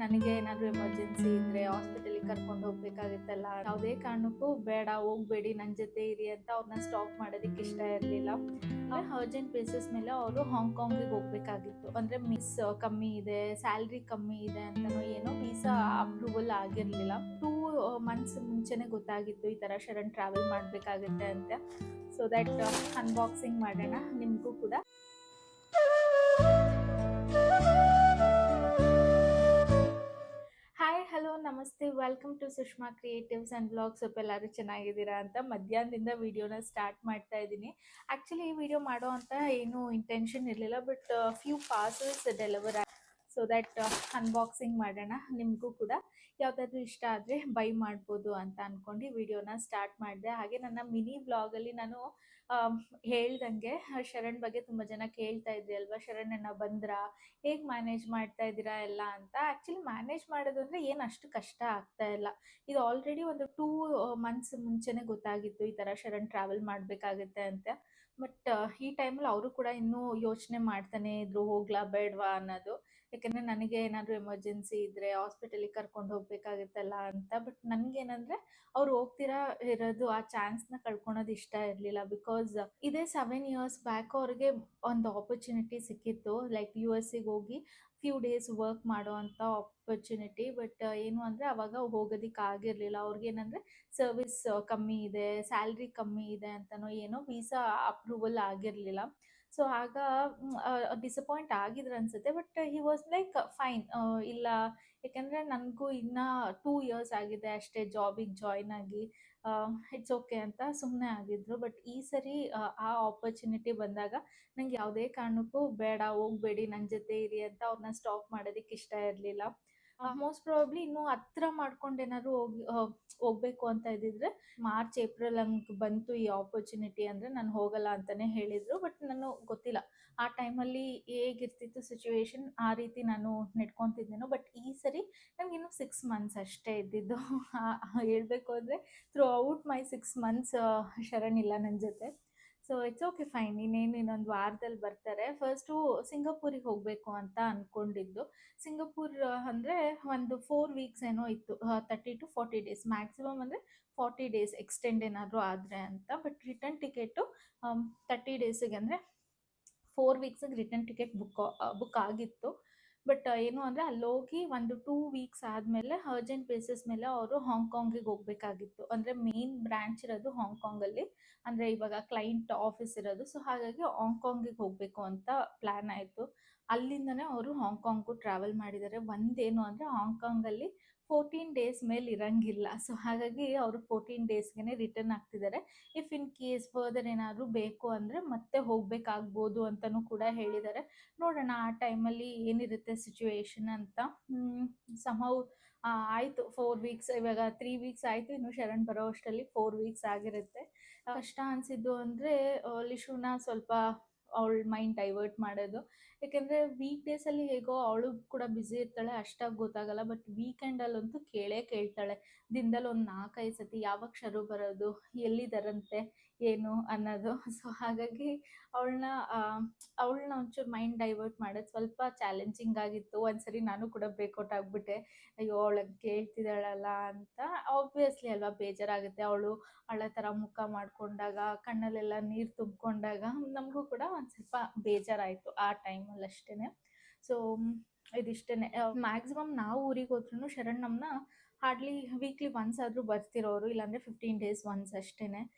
ನನಗೆ ಏನಾದರೂ ಎಮರ್ಜೆನ್ಸಿ ಇದ್ದರೆ ಹಾಸ್ಪಿಟಲಿಗೆ ಕರ್ಕೊಂಡು ಹೋಗ್ಬೇಕಾಗುತ್ತಲ್ಲ, ಯಾವುದೇ ಕಾರಣಕ್ಕೂ ಬೇಡ ಹೋಗಬೇಡಿ ನನ್ನ ಜೊತೆ ಇರಿ ಅಂತ ಅವ್ರನ್ನ ಸ್ಟಾಪ್ ಮಾಡೋದಕ್ಕೆ ಇಷ್ಟ ಇರಲಿಲ್ಲ. ಅರ್ಜೆಂಟ್ ಬೇಸಿಸ್ ಮೇಲೆ ಅವರು ಹಾಂಗ್ಕಾಂಗಿಗೆ ಹೋಗಬೇಕಾಗಿತ್ತು. ಅಂದರೆ ಮಿಸ್ ಕಮ್ಮಿ ಇದೆ, ಸ್ಯಾಲ್ರಿ ಕಮ್ಮಿ ಇದೆ ಅಂತನೋ ಏನೋ ವೀಸಾ ಅಪ್ರೂವಲ್ ಆಗಿರಲಿಲ್ಲ. 2 ಮಂತ್ಸ್ ಮುಂಚೆನೇ ಗೊತ್ತಾಗಿತ್ತು ಈ ಥರ ಶರಣ್ ಟ್ರಾವೆಲ್ ಮಾಡಬೇಕಾಗುತ್ತೆ ಅಂತ. ಸೊ ದಟ್ ಅನ್ಬಾಕ್ಸಿಂಗ್ ಮಾಡೋಣ ನಿಮಗೂ ಕೂಡ. ಹಾಯ್ ಹಲೋ ನಮಸ್ತೆ, welcome to Sushma creatives and blogs. ಸ್ವಲ್ಪ ಎಲ್ಲರೂ ಚೆನ್ನಾಗಿದ್ದೀರಾ ಅಂತ ಮಧ್ಯಾಹ್ನದಿಂದ ವಿಡಿಯೋನ ಸ್ಟಾರ್ಟ್ ಮಾಡ್ತಾ ಇದ್ದೀನಿ. ಆ್ಯಕ್ಚುಲಿ ಈ ವಿಡಿಯೋ ಮಾಡೋ ಅಂತ ಏನೂ ಇಂಟೆನ್ಷನ್ ಇರಲಿಲ್ಲ, but few parcels deliver so that unboxing ಮಾಡೋಣ ನಿಮಗೂ ಕೂಡ. ಯಾವುದಾದ್ರೂ ಇಷ್ಟ ಆದರೆ ಬೈ ಮಾಡ್ಬೋದು ಅಂತ ಅಂದ್ಕೊಂಡು ವಿಡಿಯೋನ ಸ್ಟಾರ್ಟ್ ಮಾಡಿದೆ. ಹಾಗೆ ನನ್ನ ಮಿನಿ ಬ್ಲಾಗಲ್ಲಿ ನಾನು ಹೇಳ್ದಂಗೆ ಶರಣ್ ಬಗ್ಗೆ ತುಂಬ ಜನ ಕೇಳ್ತಾ ಇದ್ರಿ ಅಲ್ವಾ, ಶರಣಣ್ಣ ಬಂದ್ರಾ, ಹೇಗೆ ಮ್ಯಾನೇಜ್ ಮಾಡ್ತಾ ಇದ್ದೀರಾ ಎಲ್ಲ ಅಂತ. ಆ್ಯಕ್ಚುಲಿ ಮ್ಯಾನೇಜ್ ಮಾಡೋದು ಅಂದರೆ ಏನು ಅಷ್ಟು ಕಷ್ಟ ಆಗ್ತಾ ಇಲ್ಲ. ಇದು ಆಲ್ರೆಡಿ ಒಂದು 2 ಮಂತ್ಸ್ ಮುಂಚೆನೇ ಗೊತ್ತಾಗಿತ್ತು ಈ ಥರ ಶರಣ್ ಟ್ರಾವೆಲ್ ಮಾಡಬೇಕಾಗುತ್ತೆ ಅಂತ. ಬಟ್ ಈ ಟೈಮಲ್ಲಿ ಅವರು ಕೂಡ ಇನ್ನೂ ಯೋಚನೆ ಮಾಡ್ತಾನೆ ಇದ್ರು ಹೋಗ್ಲಾ ಬೇಡವಾ ಅನ್ನೋದು. ಯಾಕೆಂದರೆ ನನಗೆ ಏನಾದರೂ ಎಮರ್ಜೆನ್ಸಿ ಇದ್ದರೆ ಹಾಸ್ಪಿಟಲಿಗೆ ಕರ್ಕೊಂಡು ಹೋಗ್ಬೇಕಾಗುತ್ತಲ್ಲ ಅಂತ. ಬಟ್ ನನಗೇನಂದರೆ ಅವ್ರು ಹೋಗ್ತಿರಾ ಇರೋದು ಆ ಚಾನ್ಸ್ನ ಕಳ್ಕೊಳೋದು ಇಷ್ಟ ಇರಲಿಲ್ಲ. ಬಿಕಾಸ್ ಇದೇ 7 ಇಯರ್ಸ್ ಬ್ಯಾಕ್ ಅವ್ರಿಗೆ ಒಂದು ಆಪರ್ಚುನಿಟಿ ಸಿಕ್ಕಿತ್ತು, ಲೈಕ್ US ಗೆ ಹೋಗಿ ಫ್ಯೂ ಡೇಸ್ ವರ್ಕ್ ಮಾಡೋ ಅಂಥ ಆಪರ್ಚುನಿಟಿ. ಬಟ್ ಏನು ಅಂದರೆ ಅವಾಗ ಹೋಗೋದಕ್ಕೆ ಆಗಿರಲಿಲ್ಲ. ಅವ್ರಿಗೇನಂದರೆ ಸರ್ವಿಸ್ ಕಮ್ಮಿ ಇದೆ, ಸ್ಯಾಲ್ರಿ ಕಮ್ಮಿ ಇದೆ ಅಂತನೋ ಏನೋ ವೀಸಾ ಅಪ್ರೂವಲ್ ಆಗಿರಲಿಲ್ಲ. ಸೊ ಆಗ ಡಿಸಪಾಯಿಂಟ್ ಆಗಿದ್ರು ಅನಿಸುತ್ತೆ. But he was like fine, ಇಲ್ಲ ಯಾಕೆಂದರೆ ನನಗೂ ಇನ್ನೂ 2 ಇಯರ್ಸ್ ಆಗಿದೆ ಅಷ್ಟೇ ಜಾಬಿಗೆ ಜಾಯ್ನ್ ಆಗಿ, ಇಟ್ಸ್ ಓಕೆ ಅಂತ ಸುಮ್ಮನೆ ಆಗಿದ್ರು. ಬಟ್ ಈ ಸರಿ ಆ ಆಪರ್ಚುನಿಟಿ ಬಂದಾಗ ನಂಗೆ ಯಾವುದೇ ಕಾರಣಕ್ಕೂ ಬೇಡ ಹೋಗಬೇಡಿ ನನ್ನ ಜೊತೆ ಇರಿ ಅಂತ ಅವ್ರನ್ನ ಸ್ಟಾಪ್ ಮಾಡೋದಕ್ಕೆ ಇಷ್ಟ ಇರಲಿಲ್ಲ. ಮೋಸ್ಟ್ ಪ್ರಾಬಬ್ಲಿ ಇನ್ನೂ ಹತ್ರ ಮಾಡ್ಕೊಂಡು ಏನಾದ್ರು ಹೋಗ್ಬೇಕು ಅಂತ ಇದ್ದಿದ್ರೆ ಮಾರ್ಚ್ ಏಪ್ರಿಲ್ ಹಂಗೆ ಬಂತು ಈ ಆಪರ್ಚುನಿಟಿ ಅಂದರೆ ನಾನು ಹೋಗಲ್ಲ ಅಂತಲೇ ಹೇಳಿದರು. ಬಟ್ ನಾನು ಗೊತ್ತಿಲ್ಲ ಆ ಟೈಮಲ್ಲಿ ಹೇಗಿರ್ತಿತ್ತು ಸಿಚುವೇಶನ್, ಆ ರೀತಿ ನಾನು ನೆಡ್ಕೊತಿದ್ದೇನೋ. ಬಟ್ ಈ ಸರಿ ನನಗಿನ್ನೂ 6 ಮಂತ್ಸ್ ಅಷ್ಟೇ ಇದ್ದಿದ್ದು. ಹೇಳಬೇಕು ಅಂದರೆ through out my 6 months Sharan ಇಲ್ಲ ನನ್ನ ಜೊತೆ. ಸೊ ಇಟ್ಸ್ ಓಕೆ ಫೈನ್, ಇನ್ನೊಂದು ವಾರದಲ್ಲಿ ಬರ್ತಾರೆ. ಫಸ್ಟು ಸಿಂಗಾಪುರಿಗೆ ಹೋಗಬೇಕು ಅಂತ ಅಂದ್ಕೊಂಡಿದ್ದು. ಸಿಂಗಾಪುರ್ ಅಂದರೆ ಒಂದು 4 ವೀಕ್ಸ್ ಏನೋ ಇತ್ತು, 30 to 40 ಡೇಸ್ ಮ್ಯಾಕ್ಸಿಮಮ್, ಅಂದರೆ 40 ಡೇಸ್ ಎಕ್ಸ್ಟೆಂಡ್ ಏನಾದರೂ ಆದರೆ ಅಂತ. ಬಟ್ ರಿಟರ್ನ್ ಟಿಕೆಟು 30 ಡೇಸಿಗೆ ಅಂದರೆ 4 ವೀಕ್ಸಿಗೆ ರಿಟರ್ನ್ ಟಿಕೆಟ್ ಬುಕ್ ಆಗಿತ್ತು. ಬಟ್ ಏನು ಅಂದರೆ ಅಲ್ಲೋಗಿ ಒಂದು 2 ವೀಕ್ಸ್ ಆದಮೇಲೆ ಅರ್ಜೆಂಟ್ ಬೇಸಿಸ್ ಮೇಲೆ ಅವರು ಹಾಂಗ್ಕಾಂಗಿಗೆ ಹೋಗಬೇಕಾಗಿತ್ತು. ಅಂದರೆ ಮೇನ್ ಬ್ರ್ಯಾಂಚ್ ಇರೋದು ಹಾಂಗ್ಕಾಂಗಲ್ಲಿ, ಅಂದರೆ ಇವಾಗ ಕ್ಲೈಂಟ್ ಆಫೀಸ್ ಇರೋದು. ಸೊ ಹಾಗಾಗಿ ಹಾಂಗ್ಕಾಂಗಿಗೆ ಹೋಗಬೇಕು ಅಂತ ಪ್ಲ್ಯಾನ್ ಆಯಿತು. ಅಲ್ಲಿಂದನೇ ಅವರು ಹಾಂಗ್ಕಾಂಗ್ಗೂ ಟ್ರಾವೆಲ್ ಮಾಡಿದ್ದಾರೆ. ಒಂದೇನು ಅಂದರೆ ಹಾಂಗ್ಕಾಂಗಲ್ಲಿ 14 ಡೇಸ್ ಮೇಲೆ ಇರಂಗಿಲ್ಲ. ಸೊ ಹಾಗಾಗಿ ಅವರು 14 ಡೇಸ್ಗೆ ರಿಟರ್ನ್ ಆಗ್ತಿದ್ದಾರೆ. ಇಫ್ ಇನ್ ಕೇಸ್ ಫರ್ದರ್ ಏನಾದರೂ ಬೇಕು ಅಂದರೆ ಮತ್ತೆ ಹೋಗಬೇಕಾಗ್ಬೋದು ಅಂತಲೂ ಕೂಡ ಹೇಳಿದ್ದಾರೆ. ನೋಡೋಣ ಆ ಟೈಮಲ್ಲಿ ಏನಿರುತ್ತೆ ಸಿಚುವೇಶನ್ ಅಂತ. ಸಮಹೌ ಆಯಿತು 4 ವೀಕ್ಸ್, ಇವಾಗ 3 ವೀಕ್ಸ್ ಆಯಿತು, ಇನ್ನು ಶರಣ್ ಬರೋ ಅಷ್ಟರಲ್ಲಿ 4 ವೀಕ್ಸ್ ಆಗಿರುತ್ತೆ. ಕಷ್ಟ ಅನಿಸಿದ್ದು ಅಂದರೆ ಲಿಶುನ ಸ್ವಲ್ಪ ಅವಳ ಮೈಂಡ್ ಡೈವರ್ಟ್ ಮಾಡೋದು. ಯಾಕೆಂದರೆ ವೀಕ್ ಡೇಸಲ್ಲಿ ಹೇಗೋ ಅವಳು ಕೂಡ ಬ್ಯುಸಿ ಇರ್ತಾಳೆ, ಅಷ್ಟಾಗಿ ಗೊತ್ತಾಗಲ್ಲ. ಬಟ್ ವೀಕೆಂಡಲ್ಲಂತೂ ಕೇಳ್ತಾಳೆ ದಿನದಲ್ಲಿ ಒಂದು 4-5 ಸತಿ ಯಾವಾಗ ಶರು ಬರೋದು, ಎಲ್ಲಿದ್ದಾರಂತೆ, ಏನು ಅನ್ನೋದು. ಸೊ ಹಾಗಾಗಿ ಅವಳನ್ನ ಒಂಚೂರು ಮೈಂಡ್ ಡೈವರ್ಟ್ ಮಾಡೋದು ಸ್ವಲ್ಪ ಚಾಲೆಂಜಿಂಗ್ ಆಗಿತ್ತು. ಒಂದ್ಸರಿ ನಾನು ಕೂಡ ಬ್ರೇಕ್ಔಟ್ ಆಗಿಬಿಟ್ಟೆ, ಅಯ್ಯೋ ಅವಳನ್ನು ಕೇಳ್ತಿದ್ದಾಳಲ್ಲ ಅಂತ. ಆಬ್ವಿಯಸ್ಲಿ ಅಲ್ವಾ ಬೇಜಾರಾಗುತ್ತೆ, ಅವಳು ಹಳೆ ಥರ ಮುಖ ಮಾಡಿಕೊಂಡಾಗ, ಕಣ್ಣಲ್ಲೆಲ್ಲ ನೀರು ತುಂಬಿಕೊಂಡಾಗ ನಮಗೂ ಕೂಡ ಒಂದು ಸ್ವಲ್ಪ ಬೇಜಾರಾಯಿತು ಆ ಟೈಮಲ್ಲಿ ಅಷ್ಟೇ. ಸೊ ಇದಿಷ್ಟೇ. ಮ್ಯಾಕ್ಸಿಮಮ್ ನಾವು ಊರಿಗೆ ಹೋದ್ರೂ ಶರಣ್ ನಮ್ಮನ್ನ ಹಾರ್ಡ್ಲಿ ವೀಕ್ಲಿ ಒನ್ಸ್ ಆದರೂ ಬರ್ತಿರೋರು, ಇಲ್ಲಾಂದರೆ 15 ಡೇಸ್ ಒನ್ಸ್ ಅಷ್ಟೇ.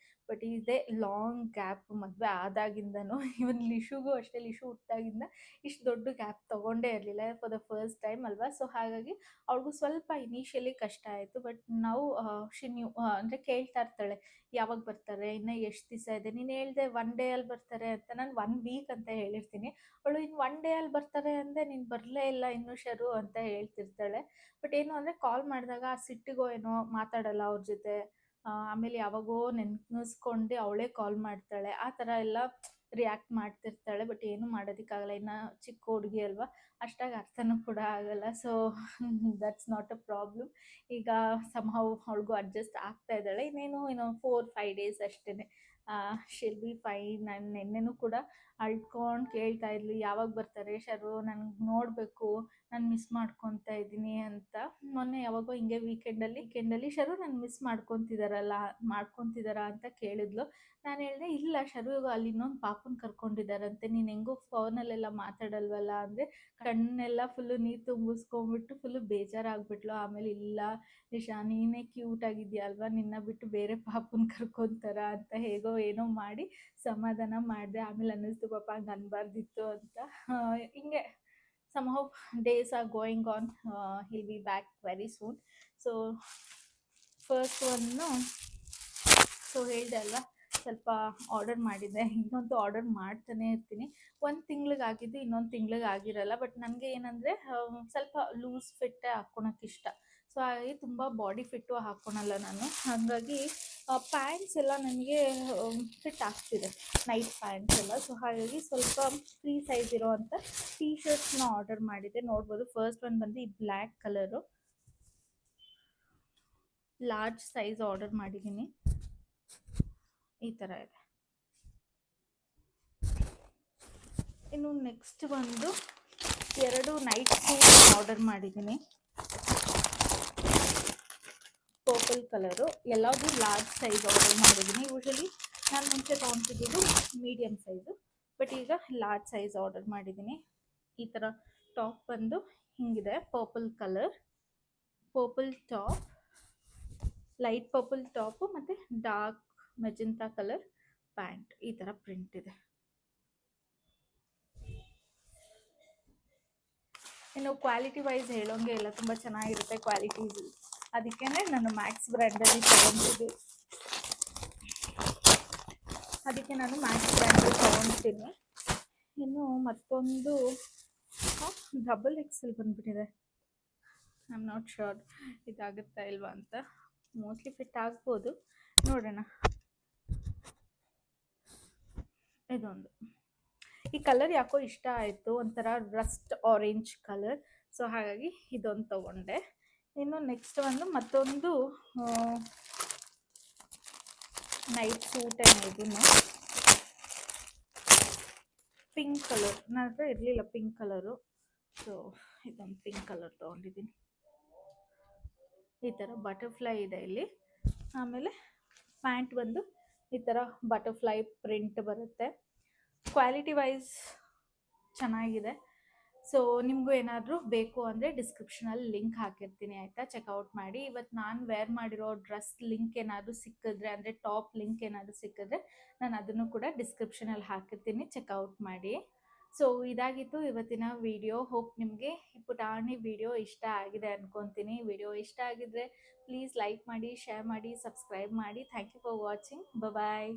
ಬಟ್ ಇದೇ ಲಾಂಗ್ ಗ್ಯಾಪ್ ಮದುವೆ ಆದಾಗಿಂದನೂ. ಇವನ್ ಲಿಶುಗೂ ಅಷ್ಟೇ, ಲಿಶು ಹುಟ್ಟಿದಾಗಿಂದ ಇಷ್ಟು ದೊಡ್ಡ ಗ್ಯಾಪ್ ತೊಗೊಂಡೇ ಇರಲಿಲ್ಲ ಫಾರ್ ದ ಫಸ್ಟ್ ಟೈಮ್ ಅಲ್ವಾ. ಸೊ ಹಾಗಾಗಿ ಅವ್ಳಿಗೂ ಸ್ವಲ್ಪ ಇನಿಷಿಯಲಿ ಕಷ್ಟ ಆಯಿತು. ಬಟ್ ನಾವು ಅಂದರೆ ಕೇಳ್ತಾ ಇರ್ತಾಳೆ ಯಾವಾಗ ಬರ್ತಾರೆ, ಇನ್ನೂ ಎಷ್ಟು ದಿವಸ ಇದೆ, ನೀನು ಹೇಳಿದೆ 1 ಡೇಯಲ್ಲಿ ಬರ್ತಾರೆ ಅಂತ. ನಾನು 1 ವೀಕ್ ಅಂತ ಹೇಳಿರ್ತೀನಿ. ಅವಳು ಇನ್ನು 1 ಡೇಯಲ್ಲಿ ಬರ್ತಾರೆ ಅಂದರೆ ನೀನು ಬರಲೇ ಇಲ್ಲ ಇನ್ನೂ ಶರು ಅಂತ ಹೇಳ್ತಿರ್ತಾಳೆ. ಬಟ್ ಏನು ಅಂದರೆ ಕಾಲ್ ಮಾಡಿದಾಗ ಆ ಸಿಟ್ಟಿಗೋ ಏನೋ ಮಾತಾಡಲ್ಲ ಅವ್ರ ಜೊತೆ. ಆಮೇಲೆ ಯಾವಾಗೋ ನೆನ್ಪಿಸ್ಕೊಂಡು ಅವಳೇ ಕಾಲ್ ಮಾಡ್ತಾಳೆ, ಆ ಥರ ಎಲ್ಲ ರಿಯಾಕ್ಟ್ ಮಾಡ್ತಿರ್ತಾಳೆ. ಬಟ್ ಏನು ಮಾಡೋದಕ್ಕಾಗಲ್ಲ, ಇನ್ನು ಚಿಕ್ಕ ಹುಡುಗಿ ಅಲ್ವಾ, ಅಷ್ಟಾಗಿ ಅರ್ಥನೂ ಕೂಡ ಆಗಲ್ಲ. So that's not a problem. ಈಗ ಸಮಹೌ ಅವಳಿಗೂ ಅಡ್ಜಸ್ಟ್ ಆಗ್ತಾ ಇದ್ದಾಳೆ. ಇನ್ನೊಂದು 4-5 ಡೇಸ್ ಅಷ್ಟೇ, ಶಿಲ್ ಬಿ ಫೈನ್. ನಾನು ನೆನ್ನೆನೂ ಕೂಡ ಅಳ್ಕೊಂಡು ಕೇಳ್ತಾ ಇದ್ಲು ಯಾವಾಗ ಬರ್ತಾರೆ ಶರು, ನನಗೆ ನೋಡಬೇಕು, ನಾನು ಮಿಸ್ ಮಾಡ್ಕೊತಾ ಇದ್ದೀನಿ ಅಂತ. ಮೊನ್ನೆ ಯಾವಾಗೋ ಹಿಂಗೆ ವೀಕೆಂಡಲ್ಲಿ ಶರು ನಾನು ಮಿಸ್ ಮಾಡ್ಕೊತಿದಾರಾ ಅಂತ ಕೇಳಿದ್ಲು. ನಾನು ಹೇಳಿದೆ, ಇಲ್ಲ ಶರು ಅಲ್ಲಿ ಇನ್ನೊಂದು ಪಾಪುನ ಕರ್ಕೊಂಡಿದ್ದಾರಂತೆ, ನೀನು ಹೆಂಗೋ ಫೋನಲ್ಲೆಲ್ಲ ಮಾತಾಡಲ್ವಲ್ಲ ಅಂದರೆ ಕಣ್ಣೆಲ್ಲ ಫುಲ್ಲು ನೀರು ತುಂಬಿಸ್ಕೊಂಬಿಟ್ಟು ಫುಲ್ಲು ಬೇಜಾರಾಗ್ಬಿಟ್ಲು. ಆಮೇಲೆ, ಇಲ್ಲ ನಿಶಾ ನೀನೇ ಕ್ಯೂಟ್ ಆಗಿದ್ಯಾ ಅಲ್ವಾ, ನಿನ್ನ ಬಿಟ್ಟು ಬೇರೆ ಪಾಪುನ ಕರ್ಕೊತಾರ ಅಂತ ಹೇಗೋ ಏನೋ ಮಾಡಿ ಸಮಾಧಾನ ಮಾಡಿದೆ. ಆಮೇಲೆ ಅನ್ನಿಸ್ತು ಪಾಪ ಹಂಗೆ ಅನ್ಬಾರ್ದಿತ್ತು ಅಂತ. ಹಿಂಗೆ somehow days are going on. He'll be back very soon. So first one ಹೇಳಿದೆ ಅಲ್ವಾ, ಸ್ವಲ್ಪ ಆರ್ಡರ್ ಮಾಡಿದ್ದೆ, ಇನ್ನೊಂದು ಆರ್ಡರ್ ಮಾಡ್ತಾನೆ ಇರ್ತೀನಿ. ಒಂದು ತಿಂಗ್ಳಿಗಾಗಿದ್ದು ಇನ್ನೊಂದು ತಿಂಗ್ಳಿಗಾಗಿರಲ್ಲ. ಬಟ್ ನನಗೆ ಏನಂದರೆ ಸ್ವಲ್ಪ ಲೂಸ್ ಫಿಟ್ಟೇ ಹಾಕ್ಕೊಳಕ್ಕೆ ಇಷ್ಟ. ಸೊ ಹಾಗಾಗಿ ತುಂಬ ಬಾಡಿ ಫಿಟ್ಟು ಹಾಕ್ಕೊಳಲ್ಲ ನಾನು. ಹಾಗಾಗಿ ಪ್ಯಾಂಟ್ಸ್ ಎಲ್ಲ ನನಗೆ ಫಿಟ್ ಆಗ್ತಿದೆ, ನೈಟ್ ಪ್ಯಾಂಟ್ಸ್ ಎಲ್ಲ. ಸೊ ಹಾಗಾಗಿ ಸ್ವಲ್ಪ ಫ್ರೀ ಸೈಜ್ ಇರೋವಂಥ ಟೀ ಶರ್ಟ್ಸ್ನ ಆರ್ಡರ್ ಮಾಡಿದ್ದೆ. ನೋಡ್ಬೋದು, ಫಸ್ಟ್ ಒನ್ ಬಂದು ಈ black colour large size order ಮಾಡಿದ್ದೀನಿ. ಈ ಥರ ಇದೆ. ಇನ್ನು ನೆಕ್ಸ್ಟ್ ಒಂದು 2 ನೈಟ್ ಸೂಟ್ ಆರ್ಡರ್ ಮಾಡಿದ್ದೀನಿ, ಪರ್ಪಲ್ ಕಲರು. ಎಲ್ಲದೂ ಲಾರ್ಜ್ ಸೈಜ್ ಆರ್ಡರ್ ಮಾಡಿದ್ದೀನಿ. ಯೂಶಲಿ ನಾನು ಮುಂಚೆ ತೊಗೊತಿದ್ದು ಮೀಡಿಯಮ್ ಸೈಜು, ಬಟ್ ಈಗ ಲಾರ್ಜ್ ಸೈಜ್ ಆರ್ಡರ್ ಮಾಡಿದ್ದೀನಿ. ಈ ಥರ ಟಾಪ್ ಬಂದು ಹಿಂಗಿದೆ, purple colour, purple top, light purple top ಮತ್ತು ಡಾರ್ಕ್ ಮೆಜೆಂಟಾ ಕಲರ್ ಪ್ಯಾಂಟ್. ಈ ಥರ ಪ್ರಿಂಟ್ ಇದೆ. ಇನ್ನು ಕ್ವಾಲಿಟಿ ವೈಸ್ ಹೇಳೋಂಗೆ ಇಲ್ಲ, ತುಂಬ ಚೆನ್ನಾಗಿರುತ್ತೆ ಕ್ವಾಲಿಟಿ. ಅದಕ್ಕೇ ನಾನು ಮ್ಯಾಕ್ಸ್ ಬ್ರ್ಯಾಂಡಲ್ಲಿ ತೊಗೊತಿದ್ದೆ, ಅದಕ್ಕೆ ನಾನು ಮ್ಯಾಕ್ಸ್ ಬ್ರ್ಯಾಂಡಲ್ಲಿ ತೊಗೊತೀನಿ. ಇನ್ನು ಮತ್ತೊಂದು ಡಬಲ್ ಎಕ್ಸೆಲ್ ಬಂದುಬಿಟ್ಟಿದೆ. ಐ ಆಮ್ ನಾಟ್ ಶ್ಯೂರ್ ಇದಾಗುತ್ತಾ ಇಲ್ವಾ ಅಂತ. ಮೋಸ್ಟ್ಲಿ ಫಿಟ್ ಆಗ್ಬೋದು, ನೋಡೋಣ. ಇದೊಂದು, ಈ ಕಲರ್ ಯಾಕೋ ಇಷ್ಟ ಆಯಿತು, ಒಂಥರ ರಸ್ಟ್ ಆರೆಂಜ್ ಕಲರ್. ಸೊ ಹಾಗಾಗಿ ಇದೊಂದು ತೊಗೊಂಡೆ. ಇನ್ನು ನೆಕ್ಸ್ಟ್ ಒಂದು ಮತ್ತೊಂದು ನೈಟ್ ಸೂಟ್ ಇದನ್ನು ಪಿಂಕ್ ಕಲರ್, ನನ್ನ ಹತ್ರ ಇರಲಿಲ್ಲ ಪಿಂಕ್ ಕಲರು. ಸೊ ಇದೊಂದು ಪಿಂಕ್ ಕಲರ್ ತೊಗೊಂಡಿದ್ದೀನಿ. ಈ ಥರ ಬಟರ್ಫ್ಲೈ ಇದೆ ಇಲ್ಲಿ. ಆಮೇಲೆ ಪ್ಯಾಂಟ್ ಬಂದು ಈ ಥರ ಬಟರ್ಫ್ಲೈ ಪ್ರಿಂಟ್ ಬರುತ್ತೆ. ಕ್ವಾಲಿಟಿ ವೈಸ್ ಚೆನ್ನಾಗಿದೆ. ಸೊ ನಿಮಗೂ ಏನಾದರೂ ಬೇಕು ಅಂದರೆ ಡಿಸ್ಕ್ರಿಪ್ಷನಲ್ಲಿ ಲಿಂಕ್ ಹಾಕಿರ್ತೀನಿ, ಆಯಿತಾ, ಚೆಕ್ಔಟ್ ಮಾಡಿ. ಇವತ್ತು ನಾನು ವೇರ್ ಮಾಡಿರೋ ಡ್ರೆಸ್ ಲಿಂಕ್ ಏನಾದರೂ ಸಿಕ್ಕಿದ್ರೆ, ಅಂದರೆ ಟಾಪ್ ಲಿಂಕ್ ಏನಾದರೂ ಸಿಕ್ಕಿದ್ರೆ ನಾನು ಅದನ್ನು ಕೂಡ ಡಿಸ್ಕ್ರಿಪ್ಷನಲ್ಲಿ ಹಾಕಿರ್ತೀನಿ, ಚೆಕ್ಔಟ್ ಮಾಡಿ. ಸೊ ಇದಾಗಿತ್ತು ಇವತ್ತಿನ ವಿಡಿಯೋ. ಹೋಪ್ ನಿಮಗೆ ಈ ಪುಟಾಣಿ ವಿಡಿಯೋ ಇಷ್ಟ ಆಗಿದೆ ಅಂದ್ಕೊತೀನಿ. ವಿಡಿಯೋ ಇಷ್ಟ ಆಗಿದ್ರೆ ಪ್ಲೀಸ್ ಲೈಕ್ ಮಾಡಿ, ಶೇರ್ ಮಾಡಿ, ಸಬ್ಸ್ಕ್ರೈಬ್ ಮಾಡಿ. Thank you for watching. Bye.